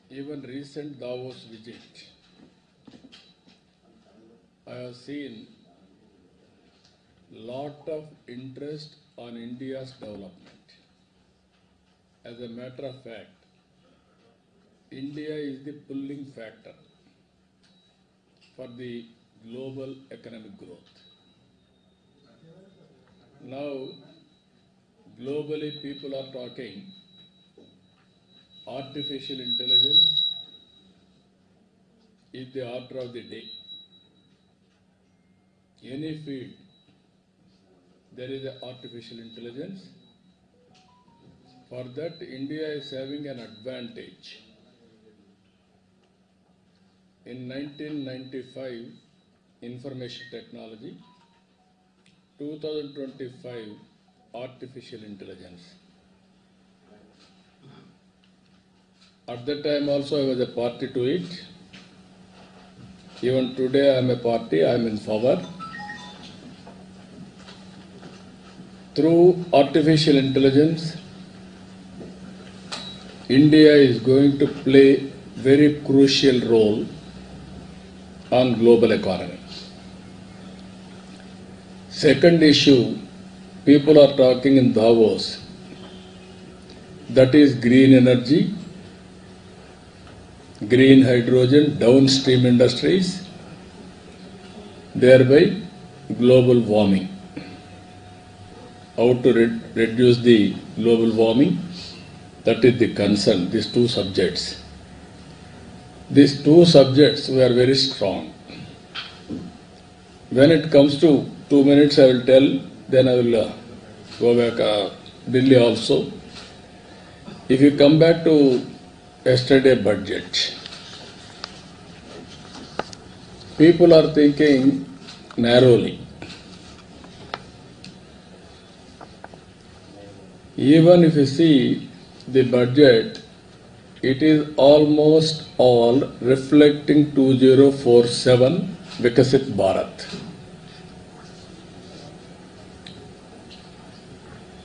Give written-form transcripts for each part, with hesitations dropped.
Even recent Davos visit, I have seen lot of interest on India's development. As a matter of fact, India is the pulling factor for the global economic growth. Now, globally people are talking artificial intelligence is the order of the day. Any field, there is an artificial intelligence. For that, India is having an advantage. In 1995, information technology, 2025, artificial intelligence. At that time also I was a party to it. Even today I am a party, I am in favor. Through artificial intelligence, India is going to play very crucial role on global economy. Second issue, people are talking in Davos, that is green energy, green hydrogen, downstream industries, thereby global warming. How to reduce the global warming, that is the concern, these two subjects. These two subjects were very strong. When it comes to 2 minutes I will tell, then I will go back Delhi also. If you come back to yesterday budget, people are thinking narrowly. Even if you see the budget, it is almost all reflecting 2047 Vikasit Bharat.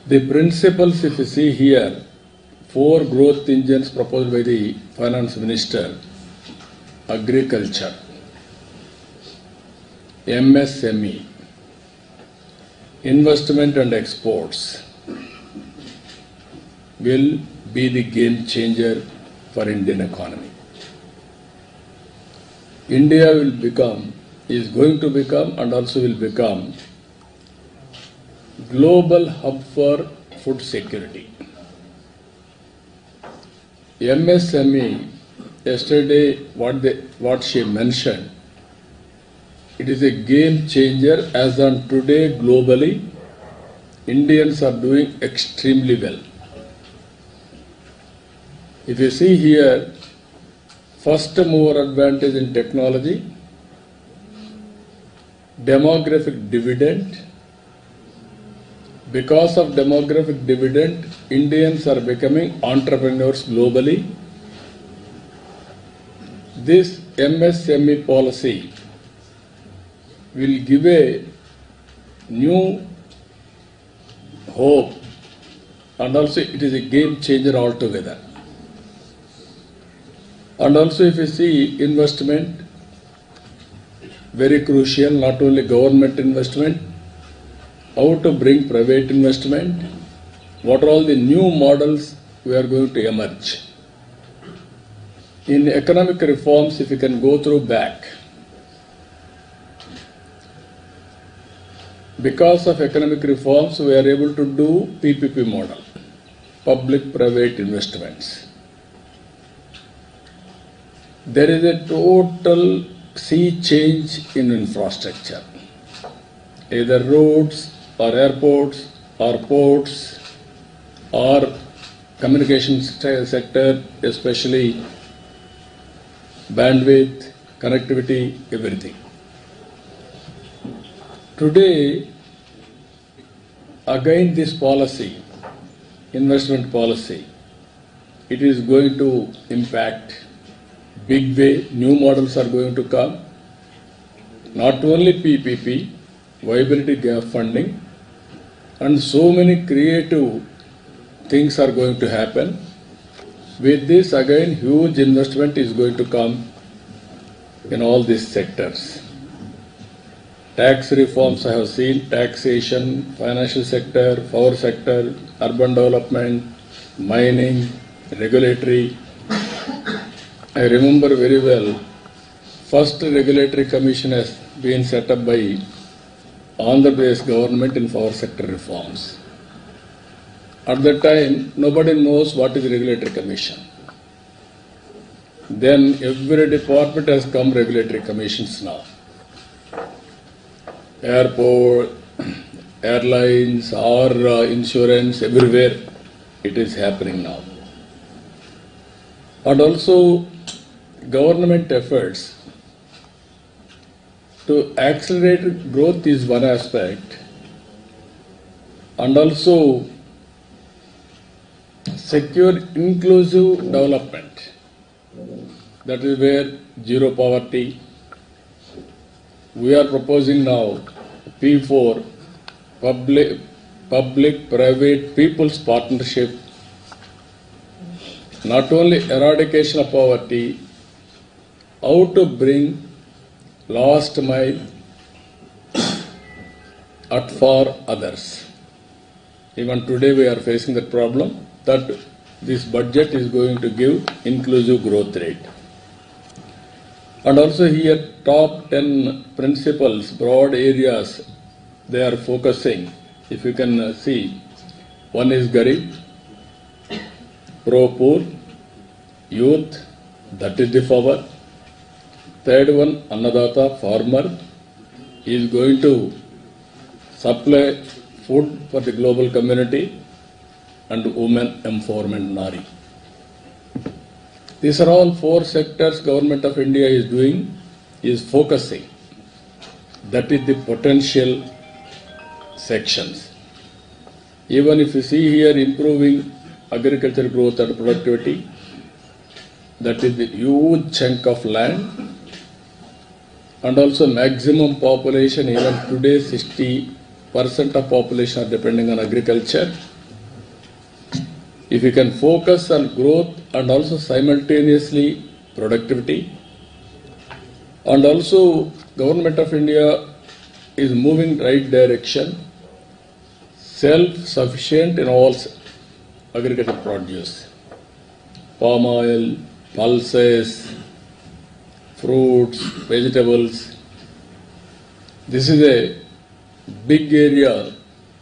The principles, if you see here, 4 growth engines proposed by the Finance Minister: agriculture, MSME, investment and exports will be the game changer for Indian economy. India will become, is going to become and also will become global hub for food security. MSME, yesterday what she mentioned, it is a game changer. As on today globally, Indians are doing extremely well. If you see here, first mover advantage in technology, demographic dividend. Because of demographic dividend, Indians are becoming entrepreneurs globally. This MSME policy will give a new hope, and also it is a game changer altogether. And also if you see investment, very crucial, not only government investment, how to bring private investment, what are all the new models we are going to emerge. In economic reforms, if you can go through back, because of economic reforms, we are able to do PPP model, public-private investments. There is a total sea change in infrastructure, either roads or airports or ports or communication sector, especially bandwidth, connectivity, everything. Today, again this policy, investment policy, it is going to impact big way. New models are going to come. Not only PPP, viability gap funding, and so many creative things are going to happen. With this, again, huge investment is going to come in all these sectors. Tax reforms I have seen, taxation, financial sector, power sector, urban development, mining, regulatory. I remember very well, first regulatory commission has been set up by Andhra Pradesh government in power sector reforms. At that time, nobody knows what is regulatory commission. Then every department has come regulatory commissions now. Airport, airlines, or insurance, everywhere it is happening now. And also government efforts to accelerate growth is one aspect, and also secure inclusive development. That is where zero poverty. We are proposing now P4, public, private, people's partnership. Not only eradication of poverty, how to bring last mile at for others. Even today we are facing that problem, that this budget is going to give inclusive growth rate. And also here top 10 principles, broad areas they are focusing. If you can see, one is Garib, pro-poor, youth, that is the power. Third one, Annadata, farmer, is going to supply food for the global community, and women empowerment, Nari. These are all four sectors Government of India is doing, is focusing. That is the potential sections. Even if you see here improving agriculture growth and productivity, that is the huge chunk of land, and also maximum population, even today 60% of population are depending on agriculture. If you can focus on growth and also simultaneously productivity, and also Government of India is moving right direction, self-sufficient in all agricultural produce, palm oil, pulses, fruits, vegetables. This is a big area.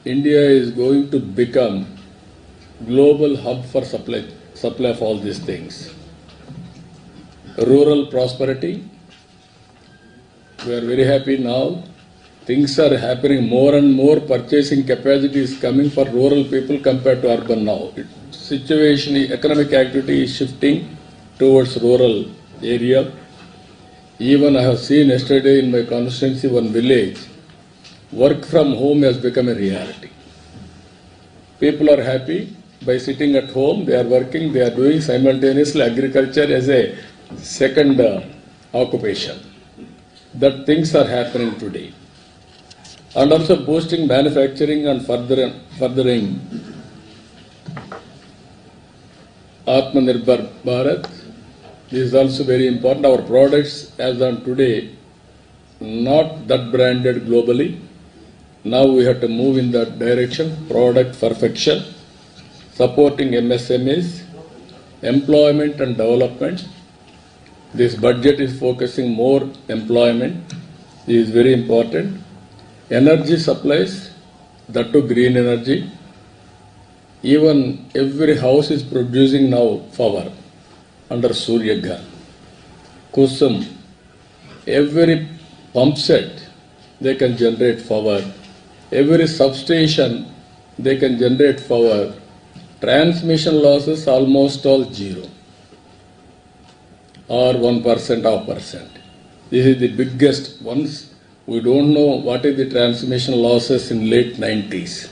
India is going to become global hub for supply of all these things. Rural prosperity, we are very happy now. Things are happening more and more. Purchasing capacity is coming for rural people compared to urban now. Situation, economic activity is shifting towards rural area. Even I have seen yesterday in my constituency, one village, work from home has become a reality. People are happy. By sitting at home, they are working, they are doing simultaneously agriculture as a second occupation. That things are happening today. And also boosting manufacturing and furthering Atmanirbhar Bharat. This is also very important. Our products as on today, not that branded globally. Now we have to move in that direction, product perfection. Supporting MSMEs, employment and development. This budget is focusing more employment. This is very important. Energy supplies, that to green energy. Even every house is producing now power under Surya Ghar. Kusum, every pump set, they can generate power. Every substation, they can generate power. Transmission losses almost all zero or 1%, 0.5%. This is the biggest ones. We don't know what is the transmission losses in late 90s.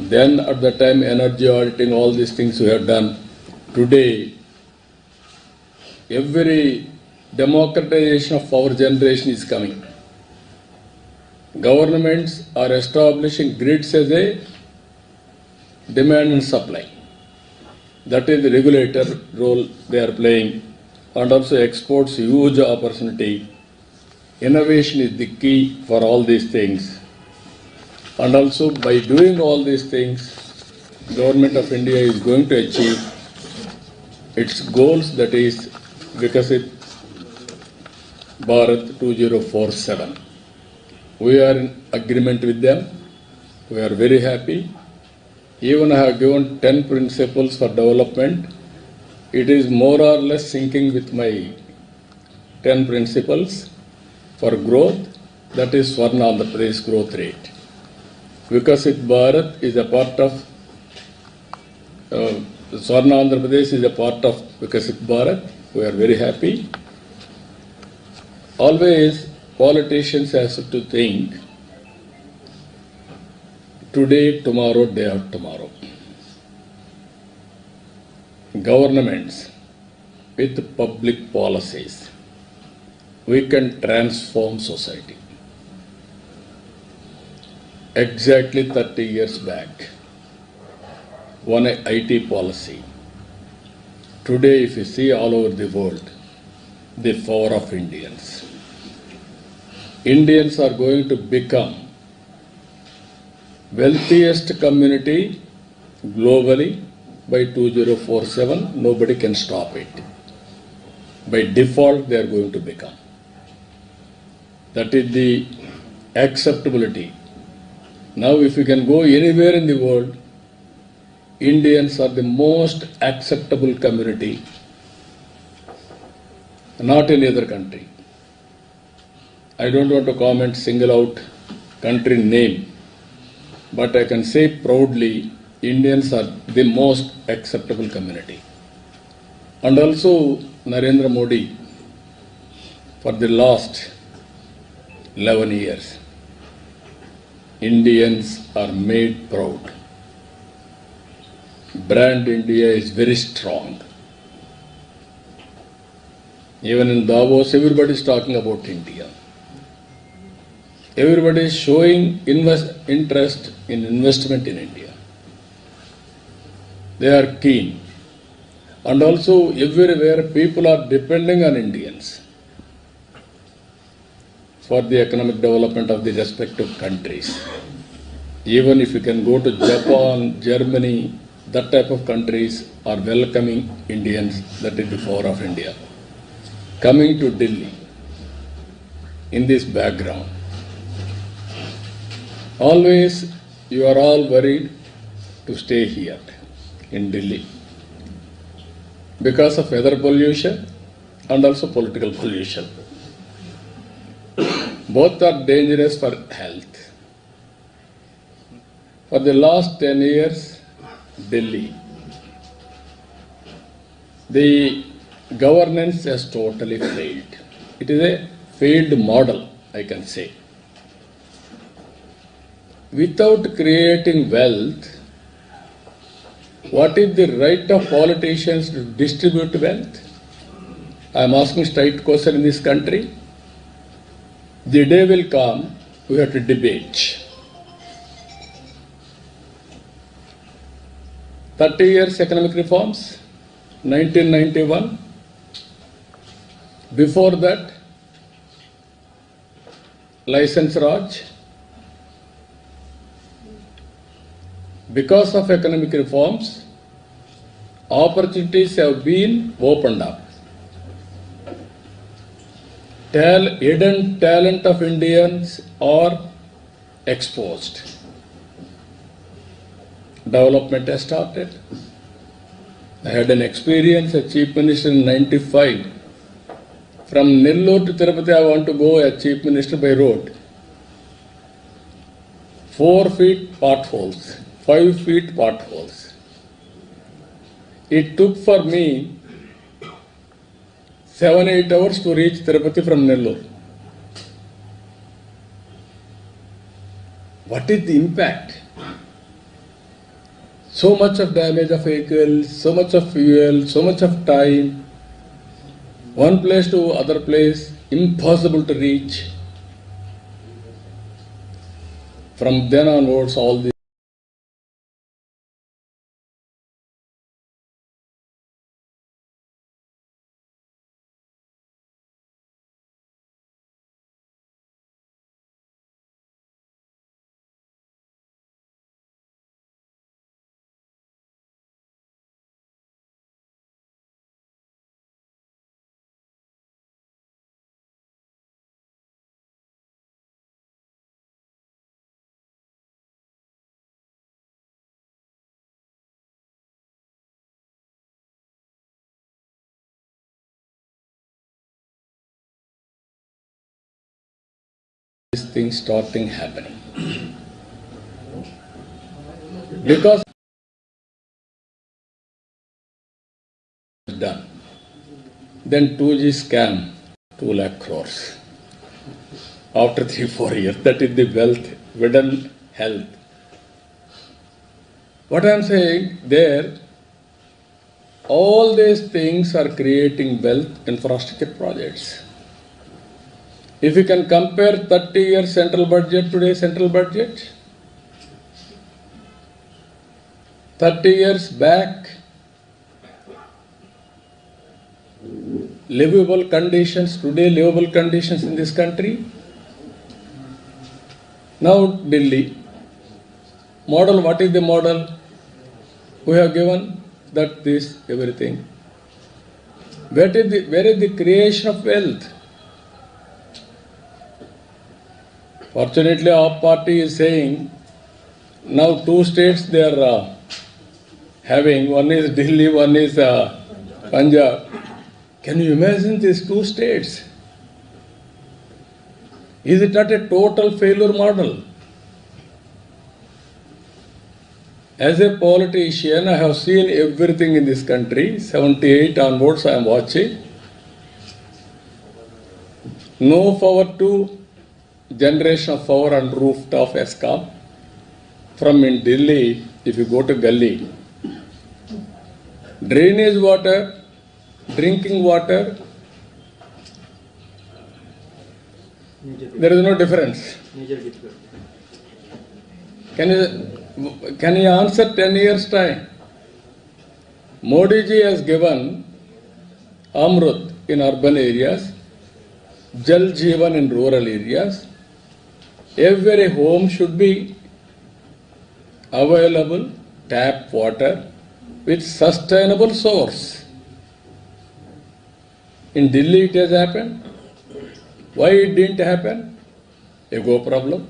Then at the time energy auditing, all these things we have done. Today, every democratization of power generation is coming. Governments are establishing grids as a demand and supply. That is the regulator role they are playing, and also exports huge opportunity. Innovation is the key for all these things. And also by doing all these things, Government of India is going to achieve its goals, that is Vikasit Bharat 2047. We are in agreement with them. We are very happy. Even I have given 10 principles for development. It is more or less syncing with my 10 principles for growth. That is Swarna Andhra Pradesh growth rate. Vikasit Bharat is a part of Swarna Andhra Pradesh is a part of Vikasit Bharat. We are very happy. Always politicians have to think today, tomorrow, day after tomorrow. Governments with public policies, we can transform society. Exactly 30 years back, one IT policy. Today, if you see all over the world, the power of Indians. Indians are going to become wealthiest community globally by 2047. Nobody can stop it. By default, they are going to become. That is the acceptability. Now, if you can go anywhere in the world, Indians are the most acceptable community, not any other country. I don't want to comment, single out country name, but I can say proudly, Indians are the most acceptable community. And also, Narendra Modi, for the last 11 years, Indians are made proud. Brand India is very strong. Even in Davos, everybody is talking about India. Everybody is showing interest in investment in India. They are keen. And also everywhere people are depending on Indians for the economic development of the respective countries. Even if you can go to Japan, Germany, that type of countries are welcoming Indians. That is the power of India. Coming to Delhi, in this background, always you are all worried to stay here in Delhi because of weather pollution and also political pollution. Both are dangerous for health. For the last 10 years, Delhi, the governance has totally failed. It is a failed model, I can say. Without creating wealth, what is the right of politicians to distribute wealth? I am asking straight question in this country. The day will come, we have to debate. 30 years economic reforms, 1991. Before that, license Raj. Because of economic reforms, opportunities have been opened up. Hidden talent of Indians are exposed. Development has started. I had an experience as Chief Minister in 95. From Nellore to Tirupati, I want to go as Chief Minister by road. 4 feet potholes, 5 feet potholes. It took for me 7-8 hours to reach Tirupati from Nellore. What is the impact? So much of damage of vehicles, so much of fuel, so much of time. One place to other place, impossible to reach. From then onwards, all the things starting happening. Because done. Then 2G scam, 2 lakh crores. After 3-4 years, that is the wealth, hidden health. What I am saying there, all these things are creating wealth infrastructure projects. If you can compare 30 years central budget, today's central budget, 30 years back, livable conditions, today livable conditions in this country. Now Delhi, model, what is the model? We have given that this everything. Where is the creation of wealth? Fortunately, our party is saying, now 2 states they are having, one is Delhi, one is Punjab. Can you imagine these 2 states? Is it not a total failure model? As a politician, I have seen everything in this country, 78 onwards I am watching. No power to generation of power on rooftop ESCOM. From in Delhi, if you go to Gully, drainage water, drinking water, there is no difference. Can you answer 10 years time? Modi ji has given Amrut in urban areas, Jal Jeevan in rural areas. Every home should be available tap water with sustainable source. In Delhi it has happened. Why it didn't happen? Ego problem.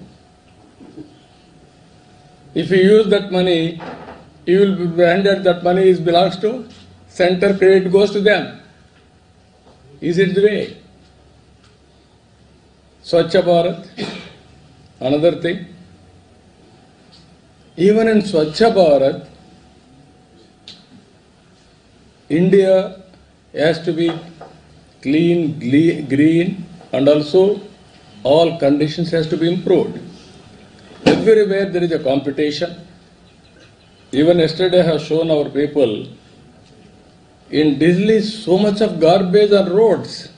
If you use that money, you will be branded that money belongs to center, credit goes to them. Is it the way? Swachh Bharat, another thing. Even in Swachh Bharat, India has to be clean, green, and also all conditions has to be improved. Everywhere there is a competition. Even yesterday I have shown our people, in Delhi so much of garbage on roads.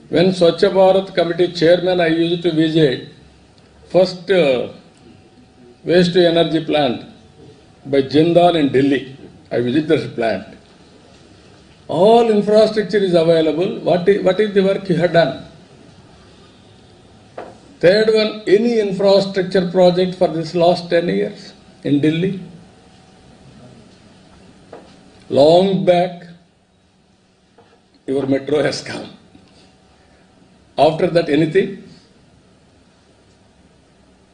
When Swachh Bharat Committee chairman, I used to visit first waste to energy plant by Jindal in Delhi. I visited the plant. All infrastructure is available. What is the work you have done? Third one, any infrastructure project for this last 10 years in Delhi? Long back, your metro has come. After that, anything?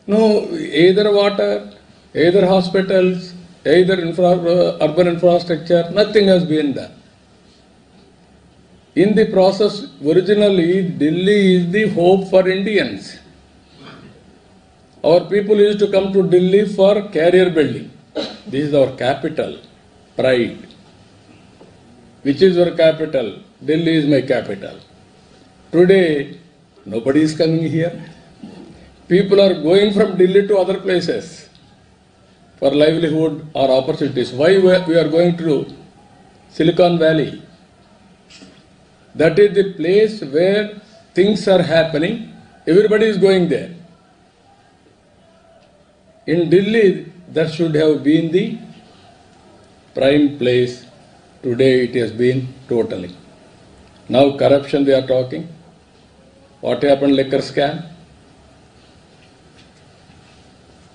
No, either water, either hospitals, either urban infrastructure, nothing has been done. In the process, originally, Delhi is the hope for Indians. Our people used to come to Delhi for career building. This is our capital, pride. Which is your capital? Delhi is my capital. Today, nobody is coming here. People are going from Delhi to other places for livelihood or opportunities. Why we are going to Silicon Valley? That is the place where things are happening. Everybody is going there. In Delhi, that should have been the prime place. Today it has been totally. Now corruption they are talking. What happened, liquor scam?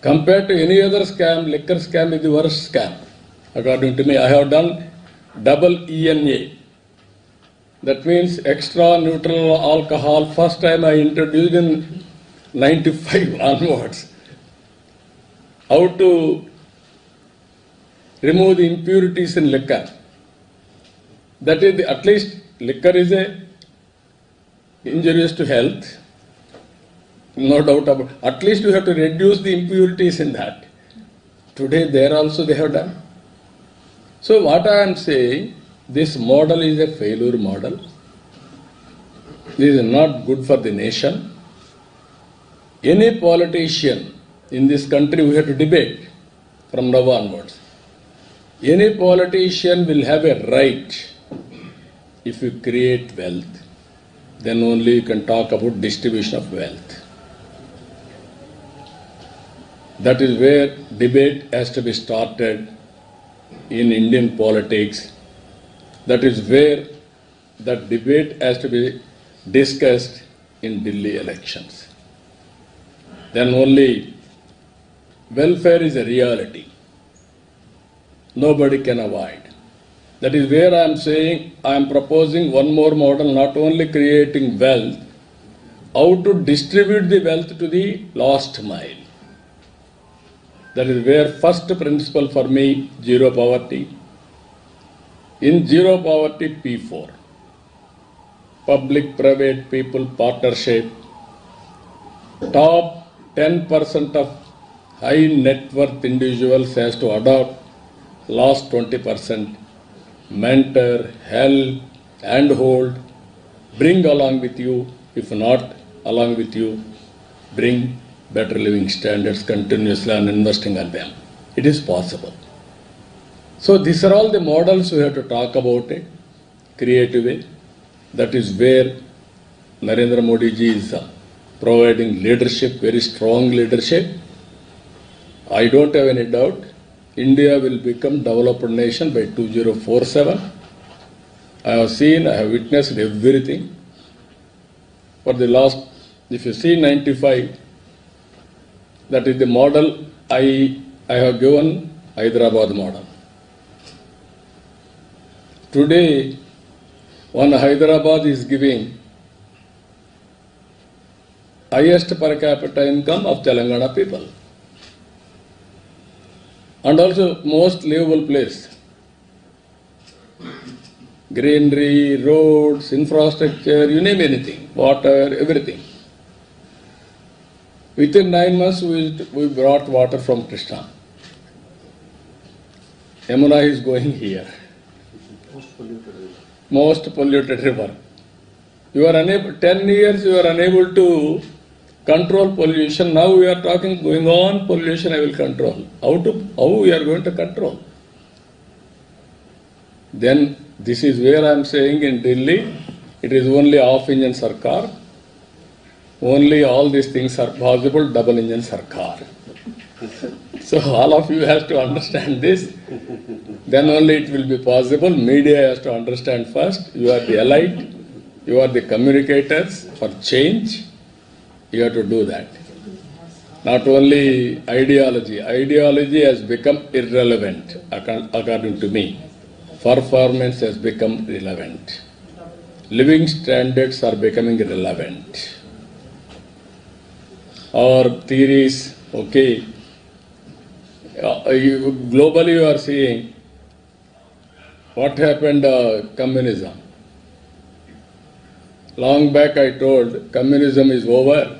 Compared to any other scam, liquor scam is the worst scam. According to me, I have done double ENA. That means extra neutral alcohol. First time I introduced in 95 onwards. How to remove the impurities in liquor. That is, at least liquor is a injurious to health, no doubt about it. At least you have to reduce the impurities in that. Today there also they have done. So what I am saying, this model is a failure model. This is not good for the nation. Any politician in this country, we have to debate from now onwards. Any politician will have a right, if you create wealth, then only you can talk about distribution of wealth. That is where debate has to be started in Indian politics. That is where that debate has to be discussed in Delhi elections. Then only welfare is a reality. Nobody can avoid. That is where I am saying, I am proposing one more model, not only creating wealth, how to distribute the wealth to the last mile. That is where first principle for me, zero poverty. In zero poverty, P4. Public, private, people, partnership. Top 10% of high net worth individuals has to adopt last 20%. Mentor, help, handhold, bring along with you. If not along with you, bring better living standards continuously and investing on them. It is possible. So these are all the models we have to talk about it, creative way. That is where Narendra Modi ji is providing leadership, very strong leadership. I don't have any doubt India will become developed nation by 2047. I have seen, I have witnessed everything. For the last, if you see 95, that is the model I have given, Hyderabad model. Today, one Hyderabad is giving highest per capita income of Telangana people. And also most livable place. Greenery, roads, infrastructure, you name anything, water, everything. Within 9 months, we brought water from Krishna. Yamuna is going here. Most polluted river. You are unable, 10 years you are unable to control pollution. Now we are talking, going on pollution I will control. How we are going to control? Then this is where I am saying in Delhi, it is only half engine sarkar. Only all these things are possible, double engine sarkar. So all of you have to understand this. Then only it will be possible. Media has to understand first. You are the elite. You are the communicators for change. You have to do that. Not only ideology. Ideology has become irrelevant, according to me. Performance has become relevant. Living standards are becoming relevant. Our theories, okay. Globally you are seeing what happened communism. Long back I told communism is over,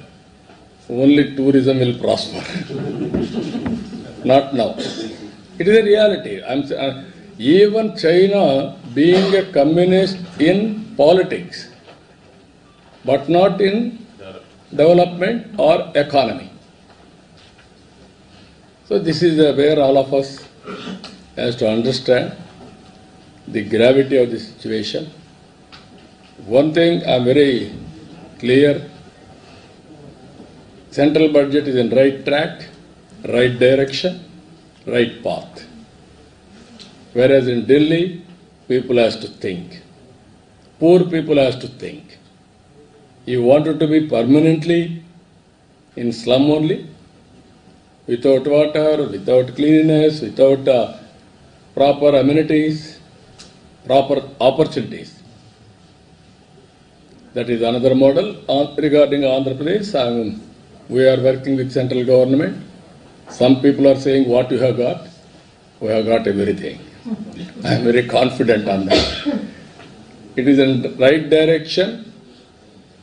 only tourism will prosper. Not now. It is a reality. Even China being a communist in politics, but not in development or economy. So this is where all of us has to understand the gravity of the situation. One thing I am very clear, central budget is in right track, right direction, right path. Whereas in Delhi, people has to think. Poor people has to think. You wanted to be permanently in slum only, without water, without cleanliness, without proper amenities, proper opportunities. That is another model. Regarding Andhra Pradesh, we are working with central government. Some people are saying what you have got. We have got everything. I am very confident on that. It is in the right direction.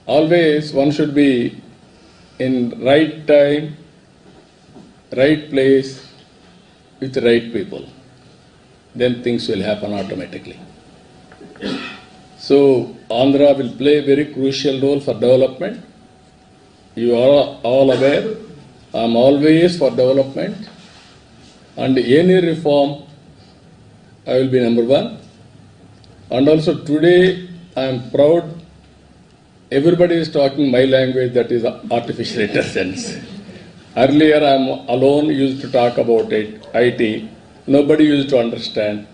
Always one should be in right time, right place, with the right people. Then things will happen automatically. So Andhra will play a very crucial role for development. You are all aware, I am always for development, and any reform I will be number one. And also today I am proud, everybody is talking my language, that is artificial intelligence. Earlier I am alone, used to talk about it, IT, nobody used to understand.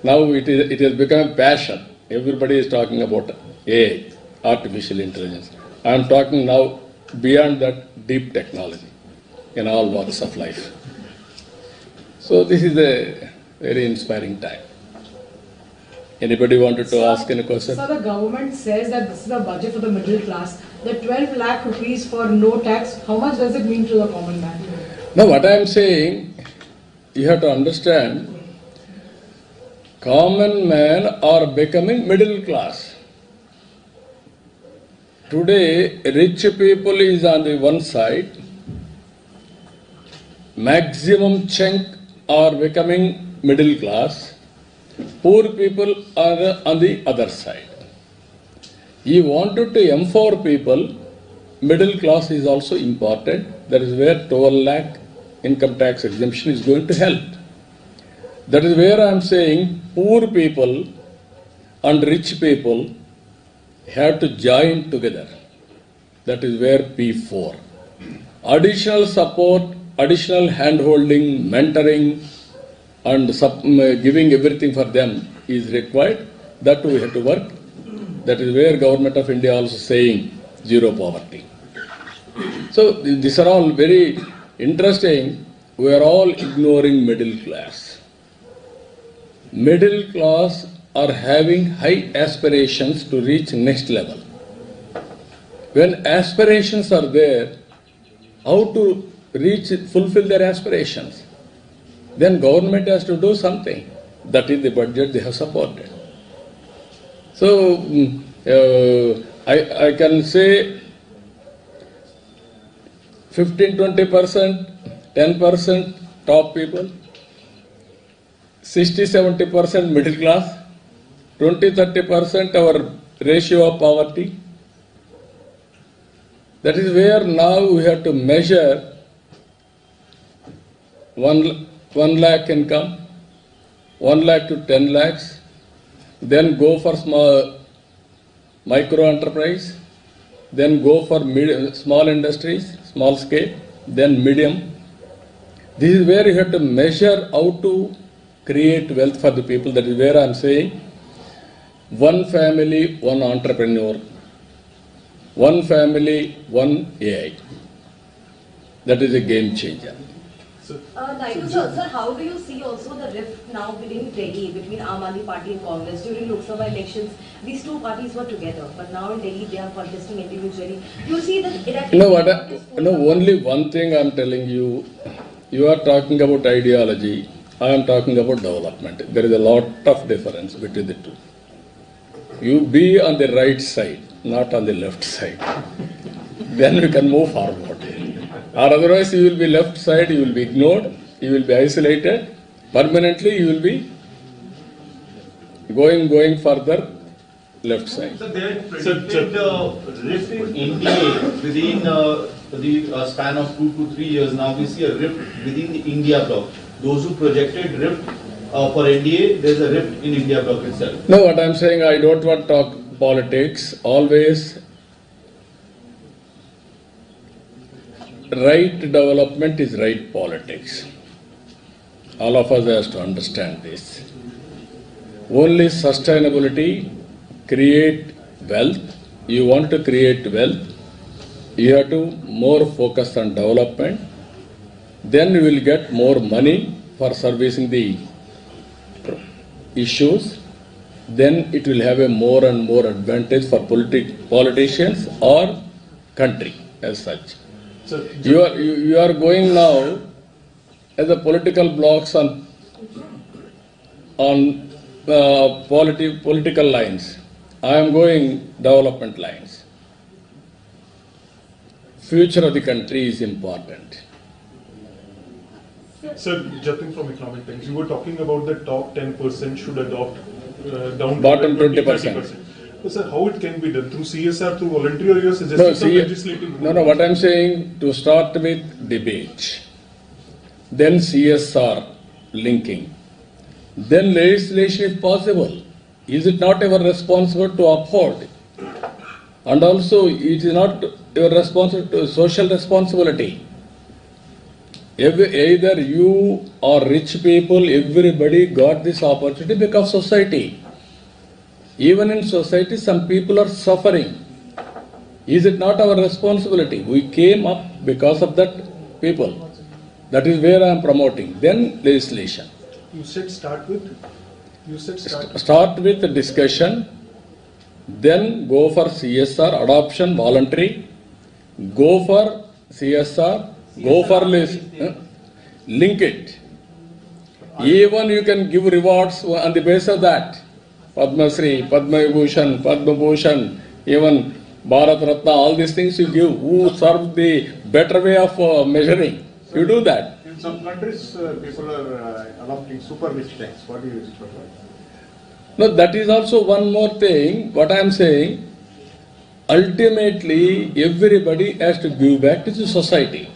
Now it has become a passion. Everybody is talking about AI, artificial intelligence. I am talking now beyond that, deep technology in all walks of life. So this is a very inspiring time. Anybody wanted to ask any question? So the government says that this is a budget for the middle class. The 12 lakh rupees for no tax, how much does it mean to the common man? Now what I am saying, you have to understand, common men are becoming middle class. Today, rich people is on the one side, maximum chunk are becoming middle class, poor people are on the other side. He wanted to empower people, middle class is also important. That is where 12 lakh income tax exemption is going to help. That is where I am saying poor people and rich people have to join together. That is where P4. Additional support, additional hand-holding, mentoring, and giving everything for them is required. That we have to work. That is where Government of India also saying zero poverty. So these are all very interesting. We are all ignoring middle class. Middle class are having high aspirations to reach next level. When aspirations are there, how to fulfill their aspirations? Then government has to do something. That is the budget they have supported. So I can say 15-20%, 10% top people, 60-70% middle class, 20-30% our ratio of poverty. That is where now we have to measure 1 lakh income, 1 lakh to 10 lakhs, then go for micro enterprise, then go for small industries, small scale, then medium. This is where you have to measure how to create wealth for the people. That is where I am saying one family, one entrepreneur, one family, one AI. That is a game changer. Sir, how do you see also the rift now within Delhi between Aam Aadmi Party and Congress? During Lok Sabha elections, these two parties were together, but now in Delhi they are contesting individually. You see that... Only one thing I am telling you. You are talking about ideology, I am talking about development. There is a lot of difference between the two. You be on the right side, not on the left side. Then we can move forward. Or otherwise you will be left side, you will be ignored, you will be isolated. Permanently you will be going further left side. So they had predicted rift in India within the span of 2 to 3 years. Now we see a rift within the India bloc. Those who projected rift for NDA, there is a rift in India bloc itself. No, what I am saying, I don't want to talk politics. Always right development is right politics. All of us has to understand this. Only sustainability create wealth. You want to create wealth, you have to more focus on development. Then you will get more money for servicing the issues. Then it will have a more and more advantage for politicians or country as such. So you are going now as a political blocks on political lines. I am going development lines. future of the country is important. Sir, Jatin from Economic Times, you were talking about the top 10% should adopt down Bottom to 20%. So, sir, how it can be done? Through CSR, through voluntary, or you are suggesting No, some see, legislative? no, what I'm saying, to start with debate, then CSR linking, then legislation is possible. Is it not our responsibility to uphold? And also, it is not your responsibility, social responsibility. Either you or rich people, everybody got this opportunity because of society. Even in society, some people are suffering. Is it not our responsibility? We came up because of that people. That is where I am promoting. Then legislation. You said start with? You said start. Start with the discussion, then go for CSR, adoption, voluntary, go for CSR, go for link it. Even you can give rewards on the basis of that. Padma Shri, Padma Vibhushan, Padma Bhushan, even Bharat Ratna, all these things you give. Who serve the better way of measuring? You do that. In some countries, people are adopting super rich tax. What do you prefer? No, that is also one more thing. What I am saying, ultimately, everybody has to give back to the society.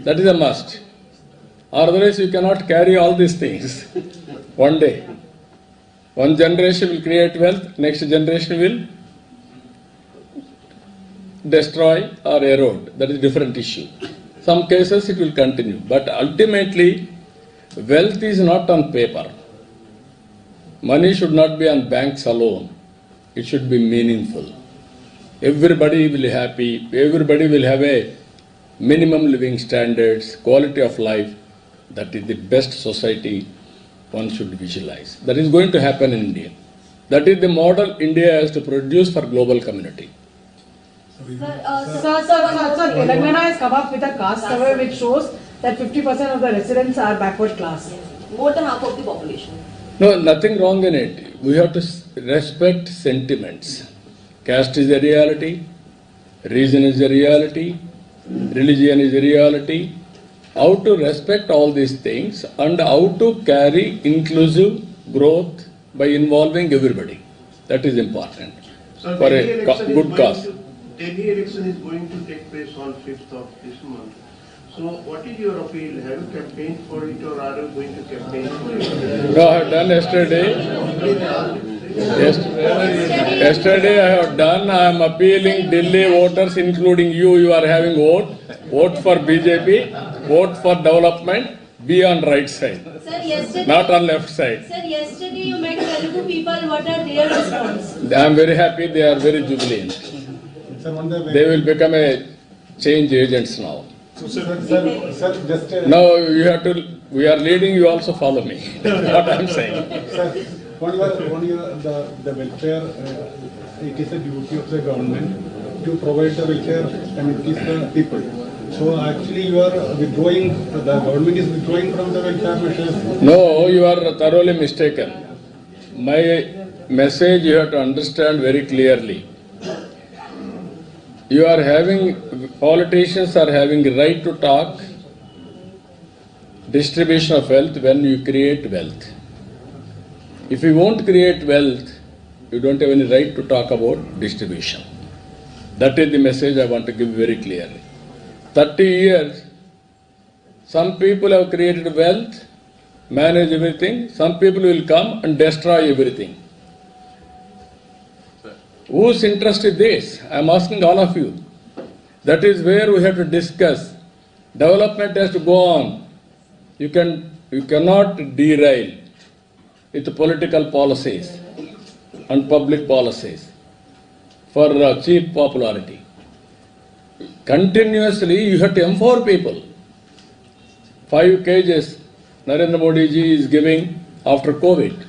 That is a must. Otherwise, you cannot carry all these things one day. One generation will create wealth, next generation will destroy or erode. That is a different issue. Some cases it will continue. But ultimately, wealth is not on paper. Money should not be on banks alone. It should be meaningful. Everybody will be happy. Everybody will have a minimum living standards, quality of life. That is the best society one should visualize. That is going to happen in India. That is the model India has to produce for global community. Sir, Telangana has come up with a caste survey which shows that 50% of the residents are backward class. More than half of the population. No, nothing wrong in it. We have to respect sentiments. Caste is a reality, region is a reality, religion is a reality. How to respect all these things and how to carry inclusive growth by involving everybody. That is important So for Delhi a election is good going cause. Delhi election is going to take place on 5th of this month. So what is your appeal? Have you campaigned for it or are you going to campaign for it? No, I have done yesterday. Yesterday I have done. I am appealing Delhi voters, including you. You are having vote. Vote for BJP. Vote for development. Be on right side, Sir, yesterday, not on left side. Sir, yesterday you met Telugu people. What are their response? I am very happy. They are very jubilant. They will become a change agents now. So, sir, just Now you have to. We are leading. You also follow me. What I am saying. sir, the welfare, it is a duty of the government to provide the welfare amenities to the people. So actually you are withdrawing, the government is withdrawing from the welfare measures. No, you are thoroughly mistaken. My message you have to understand very clearly. You are having, politicians are having the right to talk distribution of wealth when you create wealth. If you won't create wealth, you don't have any right to talk about distribution. That is the message I want to give very clearly. 30 years, some people have created wealth, manage everything, some people will come and destroy everything. Whose interest is this? I am asking all of you. That is where we have to discuss. Development has to go on. You cannot derail with political policies and public policies for cheap popularity. Continuously you have to empower people. 5 kgs Narendra Modi ji is giving after COVID.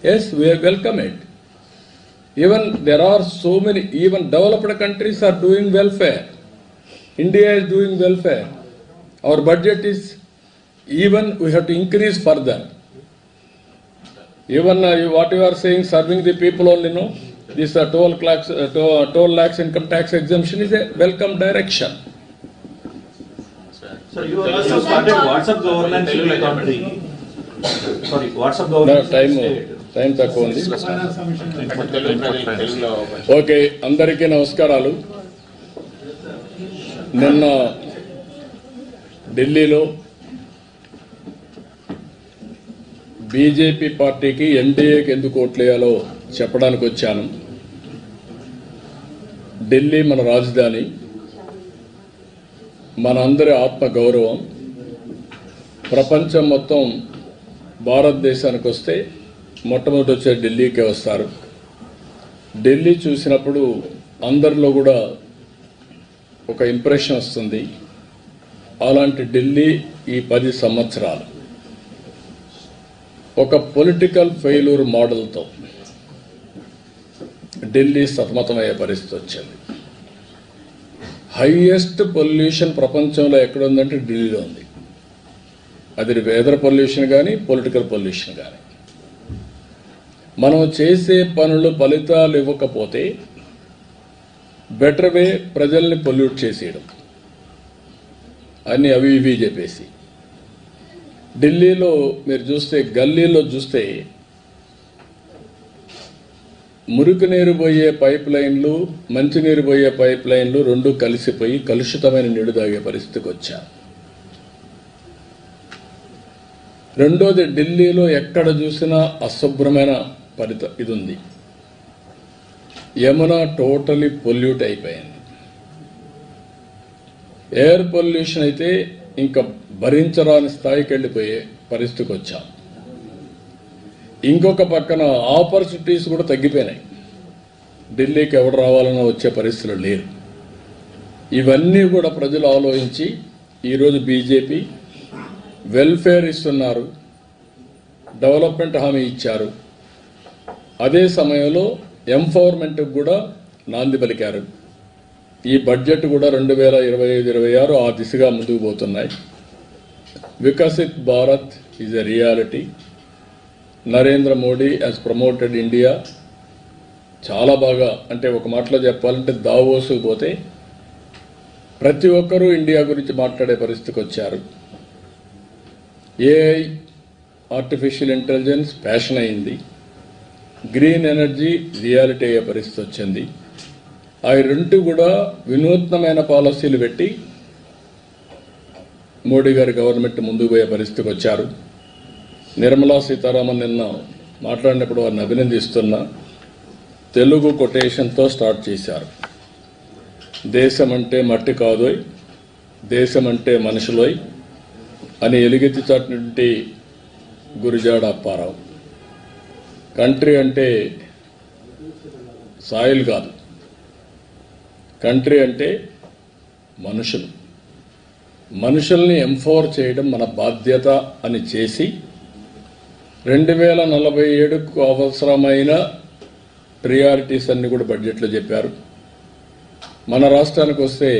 Yes, we welcome it. Even there are so many, even developed countries are doing welfare. India is doing welfare. Our budget is, even we have to increase further. Even what you are saying, serving the people only, no? this 12 lakhs income tax exemption is a welcome direction. So you also started WhatsApp governance in the country. Sorry, WhatsApp No, governance. time తక్కువ ఉంది. Okay, అందరికీ నమస్కారాలు. నిన్న ఢిల్లీలో BJP పార్టీకి ఎన్డీఏకి ఎందుకు ఓట్లేయాలో చెప్పడానికి వచ్చాను. ఢిల్లీ మన రాజధాని, మనందరి ఆత్మ గౌరవం. ప్రపంచం మొత్తం భారతదేశానికి వస్తే మొట్టమొదటి వచ్చే ఢిల్లీకే వస్తారు. ఢిల్లీ చూసినప్పుడు అందరిలో కూడా ఒక ఇంప్రెషన్ వస్తుంది. అలాంటి ఢిల్లీ ఈ 10 సంవత్సరాలు ఒక పొలిటికల్ ఫెయిల్యూర్ మోడల్తో ఢిల్లీ సతమతమయ్యే పరిస్థితి వచ్చింది. హైయెస్ట్ పొల్యూషన్ ప్రపంచంలో ఎక్కడుందంటే ఢిల్లీలో ఉంది. అది వెదర్ పొల్యూషన్ కానీ పొలిటికల్ పొల్యూషన్ కానీ. మనం చేసే పనులు ఫలితాలు ఇవ్వకపోతే బెటర్ వే ప్రజల్ని పొల్యూట్ చేసేయడం, అన్నీ అవి ఇవి చెప్పేసి. ఢిల్లీలో మీరు చూస్తే, గల్లీలో చూస్తే మురికి నీరు పోయే పైప్ లైన్లు, మంచినీరు పోయే పైప్ లైన్లు రెండు కలిసిపోయి కలుషితమైన నీరు తాగే పరిస్థితికి వచ్చారు. రెండోది, ఢిల్లీలో ఎక్కడ చూసినా అశుభ్రమైన ఇది ఉంది. యమునా టోటలీ పొల్యూట్ అయిపోయింది. ఎయిర్ పొల్యూషన్ అయితే ఇంకా భరించరాని స్థాయికి వెళ్ళిపోయే పరిస్థితికి వచ్చాం. ఇంకొక పక్కన ఆపర్చునిటీస్ కూడా తగ్గిపోయినాయి. ఢిల్లీకి ఎవరు రావాలన్నా వచ్చే పరిస్థితులు లేరు. ఇవన్నీ కూడా ప్రజలు ఆలోచించి ఈరోజు బీజేపీ వెల్ఫేర్ ఇస్తున్నారు, డెవలప్మెంట్ హామీ ఇచ్చారు. అదే సమయంలో ఎంపవర్మెంట్కి కూడా నాంది పలికారు. ఈ బడ్జెట్ కూడా 2025-26 ఆ దిశగా ముందుకు పోతున్నాయి. Viksit Bharat is a reality. Narendra Modi has promoted India. చాలా బాగా, అంటే ఒక మాటలో చెప్పాలంటే దావోసుకు పోతే ప్రతి ఒక్కరూ ఇండియా గురించి మాట్లాడే పరిస్థితికి వచ్చారు. ఏఐ, ఆర్టిఫిషియల్ ఇంటెలిజెన్స్ ఫ్యాషన్ అయింది. గ్రీన్ ఎనర్జీ రియాలిటీ అయ్యే పరిస్థితి వచ్చింది. అవి రెండు కూడా వినూత్నమైన పాలసీలు పెట్టి మోడీ గారి గవర్నమెంట్ ముందుకు పోయే పరిస్థితికి వచ్చారు. నిర్మలా సీతారామన్ నిన్న మాట్లాడినప్పుడు వారిని అభినందిస్తున్నా. తెలుగు కొటేషన్తో స్టార్ట్ చేశారు. దేశం అంటే మట్టి కాదోయ్, దేశం అంటే మనుషులోయ్ అని ఎలుగెత్తి చాటినటువంటి గురిజాడ అప్పారావు. కంట్రీ అంటే సాయిల్ కాదు, కంట్రీ అంటే మనుషులు. మనుషుల్ని ఎంపవర్ చేయడం మన బాధ్యత అని చేసి 2047కు అవసరమైన ప్రియారిటీస్ అన్ని కూడా బడ్జెట్లో చెప్పారు. మన రాష్ట్రానికి వస్తే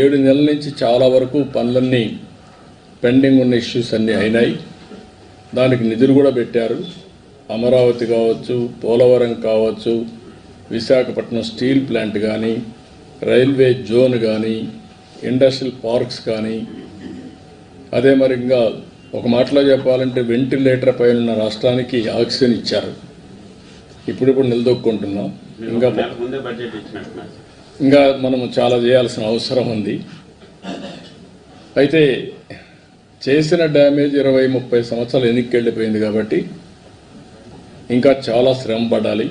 7 నెలల నుంచి చాలా వరకు పనులన్నీ పెండింగ్ ఉన్న ఇష్యూస్ అన్నీ అయినాయి. దానికి నిధులు కూడా పెట్టారు. అమరావతి కావచ్చు, పోలవరం కావచ్చు, విశాఖపట్నం స్టీల్ ప్లాంట్ కానీ, రైల్వే జోన్ కానీ, ఇండస్ట్రియల్ పార్క్స్ కానీ. అదే మరి ఇంకా ఒక మాటలో చెప్పాలంటే వెంటిలేటర్ పైన ఉన్న రాష్ట్రానికి ఆక్సిజన్ ఇచ్చారు. ఇప్పుడు నిలదొక్కుంటున్నాం. ఇంకా మనము చాలా చేయాల్సిన అవసరం ఉంది. అయితే చేసిన డ్యామేజ్ 20-30 సంవత్సరాలు వెనక్కి వెళ్ళిపోయింది కాబట్టి ఇంకా చాలా శ్రమ పడాలి.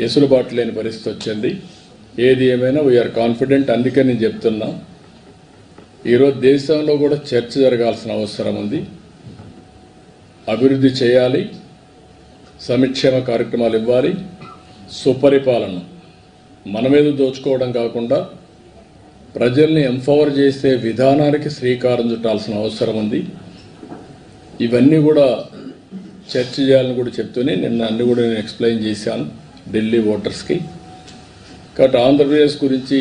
ఎసులుబాటు లేని పరిస్థితి వచ్చింది. ఏది ఏమైనా వీఆర్ కాన్ఫిడెంట్. అందుకే నేను చెప్తున్నా, ఈరోజు దేశంలో కూడా చర్చ జరగాల్సిన అవసరం ఉంది. అభివృద్ధి చేయాలి, సంక్షేమ కార్యక్రమాలు ఇవ్వాలి, సుపరిపాలన మన మీద దోచుకోవడం కాకుండా ప్రజల్ని ఎంపవర్ చేసే విధానానికి శ్రీకారం చుట్టాల్సిన అవసరం ఉంది. ఇవన్నీ కూడా చర్చ చేయాలని కూడా చెప్తూనే నిన్న అన్ని కూడా నేను ఎక్స్ప్లెయిన్ చేశాను ఢిల్లీ ఓటర్స్కి. కాబట్టి ఆంధ్రప్రదేశ్ గురించి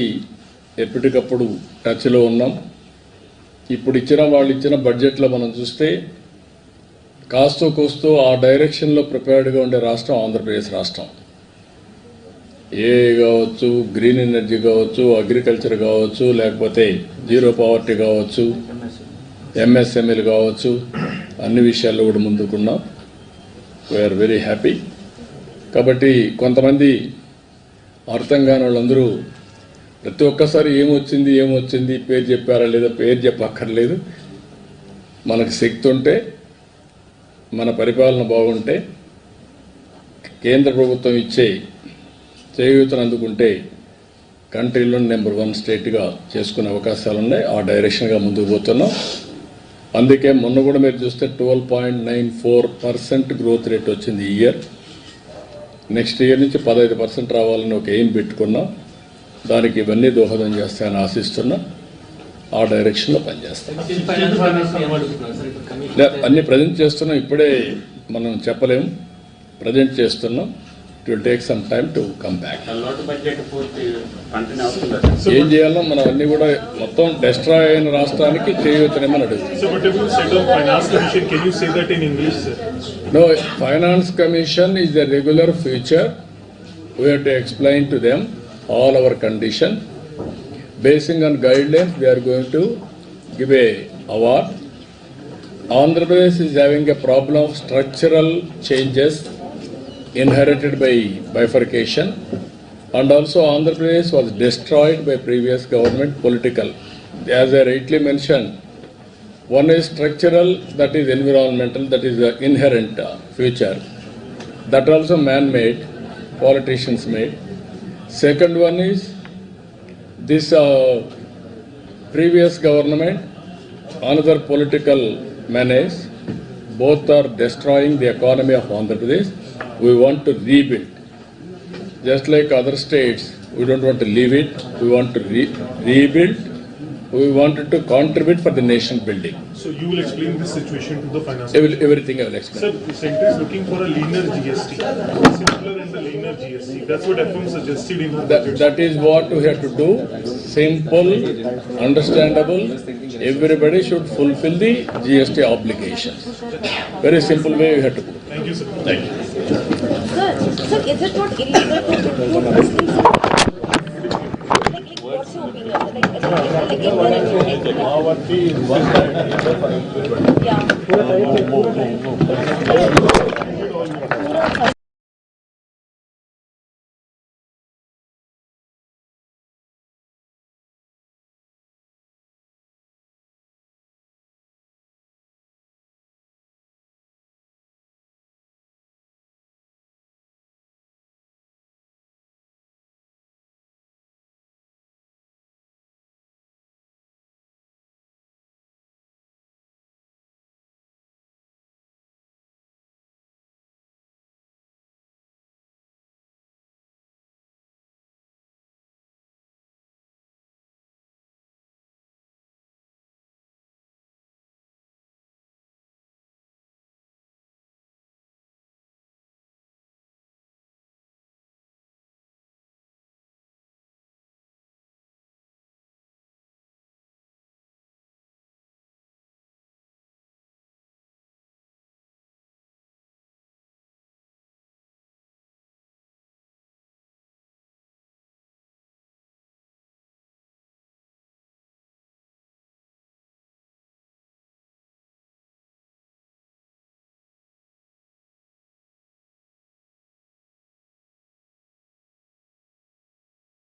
ఎప్పటికప్పుడు టచ్లో ఉన్నాం. ఇప్పుడు వాళ్ళు ఇచ్చిన బడ్జెట్లో మనం చూస్తే కాస్తో కూస్తూ ఆ డైరెక్షన్లో ప్రిపేర్డ్గా ఉండే రాష్ట్రం ఆంధ్రప్రదేశ్ రాష్ట్రం. ఏ కావచ్చు, గ్రీన్ ఎనర్జీ కావచ్చు, అగ్రికల్చర్ కావచ్చు, లేకపోతే జీరో పవర్టీ కావచ్చు, ఎంఎస్ఎంఈలు కావచ్చు, అన్ని విషయాల్లో కూడా ముందుకున్నాం. We are very happy. కాబట్టి కొంతమంది అర్థం కాని వాళ్ళందరూ ప్రతి ఒక్కసారి ఏమొచ్చింది పేరు చెప్పారా లేదా, పేరు చెప్పక్కర్లేదు. మనకు శక్తి ఉంటే, మన పరిపాలన బాగుంటే, కేంద్ర ప్రభుత్వం ఇచ్చే చేయూతను అందుకుంటే కంట్రీలో నెంబర్ 1 స్టేట్గా చేసుకునే అవకాశాలు ఉన్నాయి. ఆ డైరెక్షన్గా ముందుకు పోతున్నాం. అందుకే మొన్న కూడా మీరు చూస్తే 12.94% గ్రోత్ రేట్ వచ్చింది ఈ ఇయర్. నెక్స్ట్ ఇయర్ నుంచి 15% రావాలని ఒక ఎయిమ్ పెట్టుకున్నాం. దానికి ఇవన్నీ దోహదం చేస్తాయని ఆశిస్తున్నా. ఆ డైరెక్షన్లో పనిచేస్తాం. అన్ని ప్రజెంట్ చేస్తున్నాం. ఇప్పుడే మనం చెప్పలేము, ప్రజెంట్ చేస్తున్నాం. It will take some time to come back. ఏం చేయాలో మనం అన్ని కూడా మొత్తం డెస్ట్రాయ్ అయిన రాష్ట్రానికి చేయూతనేమని అడుగుతాం. So whatever you said on finance commission, can you say that in English, sir? No, finance commission is a regular feature. We have to explain to them all our condition. Basing on guidelines, we are going to give a award. Andhra Pradesh is having a problem of structural changes inherited by bifurcation, and also Andhra Pradesh was destroyed by previous government political. As I rightly mentioned, one is structural, that is environmental, that is the inherent future. That also man-made, politicians made. Second one is this previous government, another political menace. Both are destroying the economy of Andhra Pradesh. We want to rebuild. Just like other states, we don't want to leave it. We want to rebuild. We wanted to contribute for the nation building. So you will explain this situation to the finance. Everything I will explain. Sir, the center is looking for a leaner GST, simpler and a leaner GST. That's what FM suggested in her budget. That is what we have to do. Simple, understandable. Everybody should fulfill the GST obligations. Very simple way we have to do. Thank you, sir. Thank you. Sir, is it not illegal to include Muslims? Like, what's your opinion? Like, is it like, yeah.